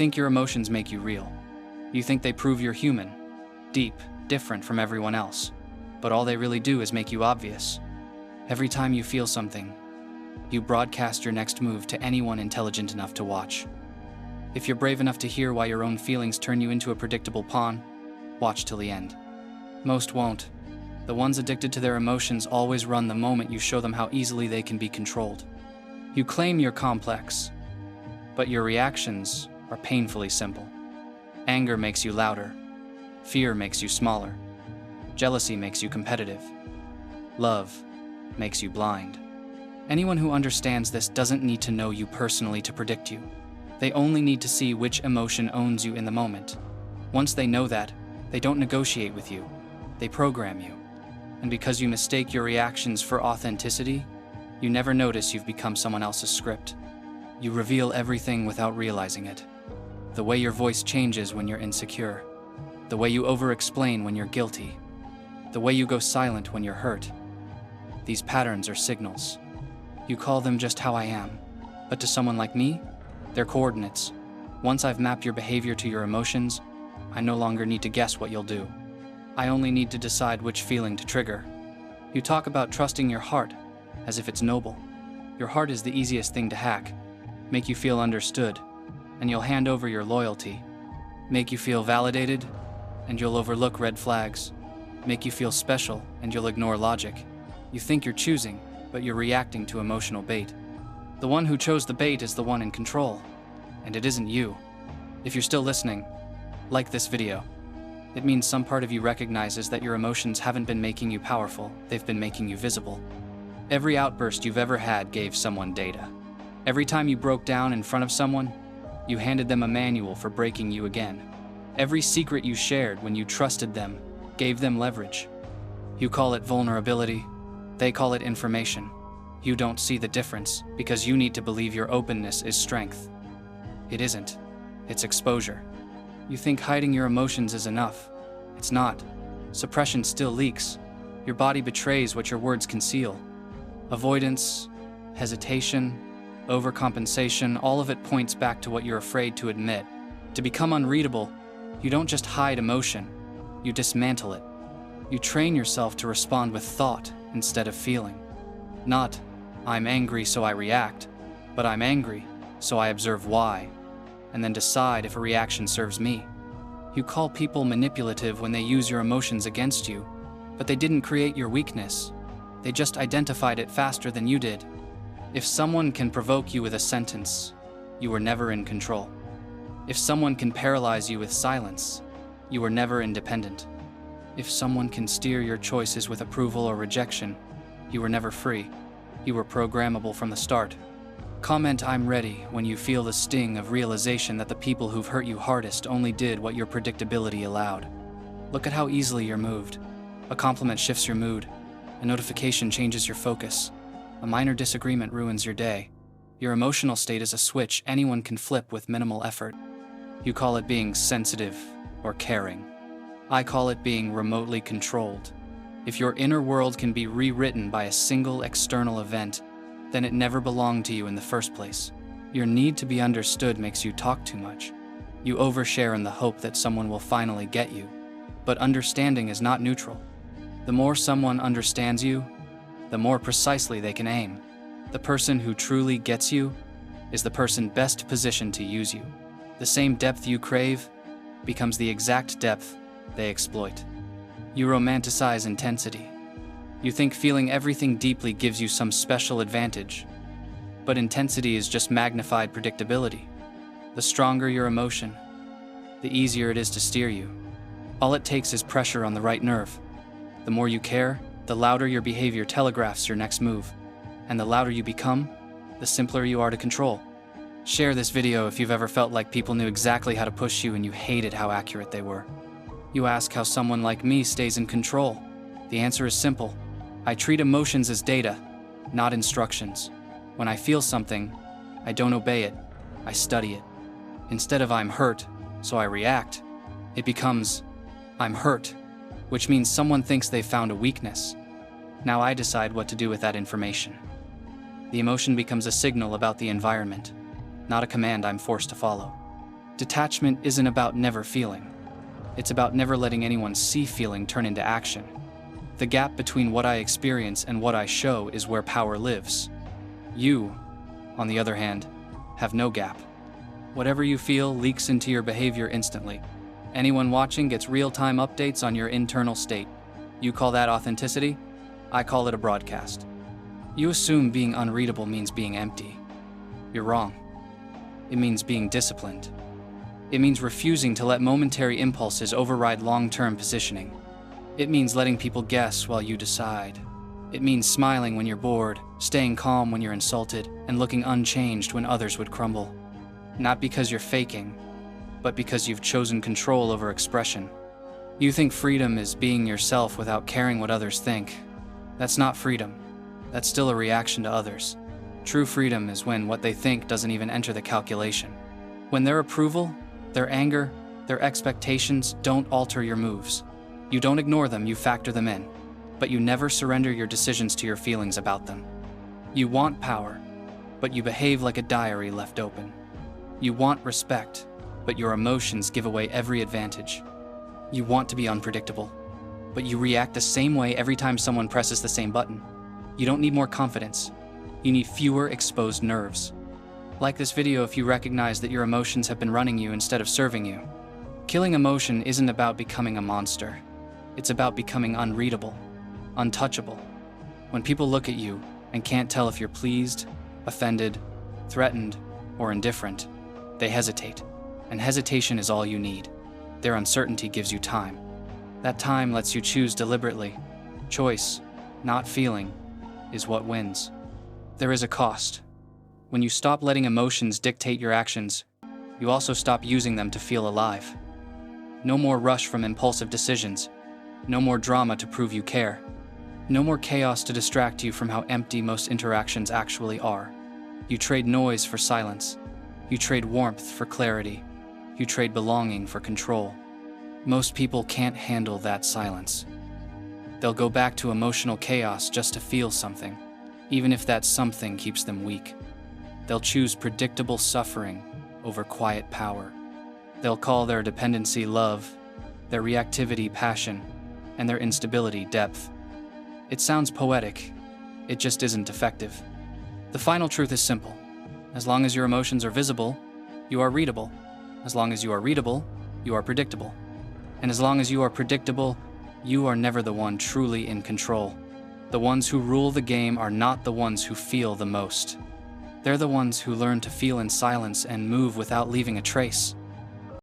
think your emotions make you real. You think they prove you're human, deep, different from everyone else. But all they really do is make you obvious. Every time you feel something, you broadcast your next move to anyone intelligent enough to watch. If you're brave enough to hear why your own feelings turn you into a predictable pawn, watch till the end. Most won't. The ones addicted to their emotions always run the moment you show them how easily they can be controlled. You claim you're complex, but your reactions are painfully simple. Anger makes you louder. Fear makes you smaller. Jealousy makes you competitive. Love makes you blind. Anyone who understands this doesn't need to know you personally to predict you. They only need to see which emotion owns you in the moment. Once they know that, they don't negotiate with you. They program you. And because you mistake your reactions for authenticity, you never notice you've become someone else's script. You reveal everything without realizing it. The way your voice changes when you're insecure. The way you over-explain when you're guilty. The way you go silent when you're hurt. These patterns are signals. You call them just how I am. But to someone like me, they're coordinates. Once I've mapped your behavior to your emotions, I no longer need to guess what you'll do. I only need to decide which feeling to trigger. You talk about trusting your heart, as if it's noble. Your heart is the easiest thing to hack. Make you feel understood, and you'll hand over your loyalty. Make you feel validated, and you'll overlook red flags. Make you feel special, and you'll ignore logic. You think you're choosing, but you're reacting to emotional bait. The one who chose the bait is the one in control, and it isn't you. If you're still listening, like this video. It means some part of you recognizes that your emotions haven't been making you powerful, they've been making you visible. Every outburst you've ever had gave someone data. Every time you broke down in front of someone, you handed them a manual for breaking you again. Every secret you shared when you trusted them gave them leverage. You call it vulnerability, they call it information. You don't see the difference because you need to believe your openness is strength. It isn't. It's exposure. You think hiding your emotions is enough. It's not. Suppression still leaks. Your body betrays what your words conceal. Avoidance, hesitation, overcompensation, all of it points back to what you're afraid to admit. To become unreadable, you don't just hide emotion, you dismantle it. You train yourself to respond with thought instead of feeling. Not, I'm angry so I react, but I'm angry so I observe why, and then decide if a reaction serves me. You call people manipulative when they use your emotions against you, but they didn't create your weakness. They just identified it faster than you did. If someone can provoke you with a sentence, you were never in control. If someone can paralyze you with silence, you were never independent. If someone can steer your choices with approval or rejection, you were never free. You were programmable from the start. Comment "I'm ready" when you feel the sting of realization that the people who've hurt you hardest only did what your predictability allowed. Look at how easily you're moved. A compliment shifts your mood. A notification changes your focus. A minor disagreement ruins your day. Your emotional state is a switch anyone can flip with minimal effort. You call it being sensitive or caring. I call it being remotely controlled. If your inner world can be rewritten by a single external event, then it never belonged to you in the first place. Your need to be understood makes you talk too much. You overshare in the hope that someone will finally get you. But understanding is not neutral. The more someone understands you, the more precisely they can aim. The person who truly gets you is the person best positioned to use you. The same depth you crave becomes the exact depth they exploit. You romanticize intensity. You think feeling everything deeply gives you some special advantage. But intensity is just magnified predictability. The stronger your emotion, the easier it is to steer you. All it takes is pressure on the right nerve. The more you care, the louder your behavior telegraphs your next move. And the louder you become, the simpler you are to control. Share this video if you've ever felt like people knew exactly how to push you and you hated how accurate they were. You ask how someone like me stays in control. The answer is simple. I treat emotions as data, not instructions. When I feel something, I don't obey it, I study it. Instead of "I'm hurt, so I react," it becomes "I'm hurt," which means someone thinks they've found a weakness. Now I decide what to do with that information. The emotion becomes a signal about the environment, not a command I'm forced to follow. Detachment isn't about never feeling. It's about never letting anyone see feeling turn into action. The gap between what I experience and what I show is where power lives. You, on the other hand, have no gap. Whatever you feel leaks into your behavior instantly. Anyone watching gets real-time updates on your internal state. You call that authenticity? I call it a broadcast. You assume being unreadable means being empty. You're wrong. It means being disciplined. It means refusing to let momentary impulses override long-term positioning. It means letting people guess while you decide. It means smiling when you're bored, staying calm when you're insulted, and looking unchanged when others would crumble. Not because you're faking, but because you've chosen control over expression. You think freedom is being yourself without caring what others think. That's not freedom. That's still a reaction to others. True freedom is when what they think doesn't even enter the calculation. When their approval, their anger, their expectations don't alter your moves. You don't ignore them, you factor them in. But you never surrender your decisions to your feelings about them. You want power, but you behave like a diary left open. You want respect, but your emotions give away every advantage. You want to be unpredictable, but you react the same way every time someone presses the same button. You don't need more confidence. You need fewer exposed nerves. Like this video if you recognize that your emotions have been running you instead of serving you. Killing emotion isn't about becoming a monster. It's about becoming unreadable, untouchable. When people look at you and can't tell if you're pleased, offended, threatened, or indifferent, they hesitate. And hesitation is all you need. Their uncertainty gives you time. That time lets you choose deliberately. Choice, not feeling, is what wins. There is a cost. When you stop letting emotions dictate your actions, you also stop using them to feel alive. No more rush from impulsive decisions. No more drama to prove you care. No more chaos to distract you from how empty most interactions actually are. You trade noise for silence. You trade warmth for clarity. You trade belonging for control. Most people can't handle that silence. They'll go back to emotional chaos just to feel something, even if that something keeps them weak. They'll choose predictable suffering over quiet power. They'll call their dependency love, their reactivity passion, and their instability depth. It sounds poetic. It just isn't effective. The final truth is simple. As long as your emotions are visible, you are readable. As long as you are readable, you are predictable. And as long as you are predictable, you are never the one truly in control. The ones who rule the game are not the ones who feel the most. They're the ones who learn to feel in silence and move without leaving a trace.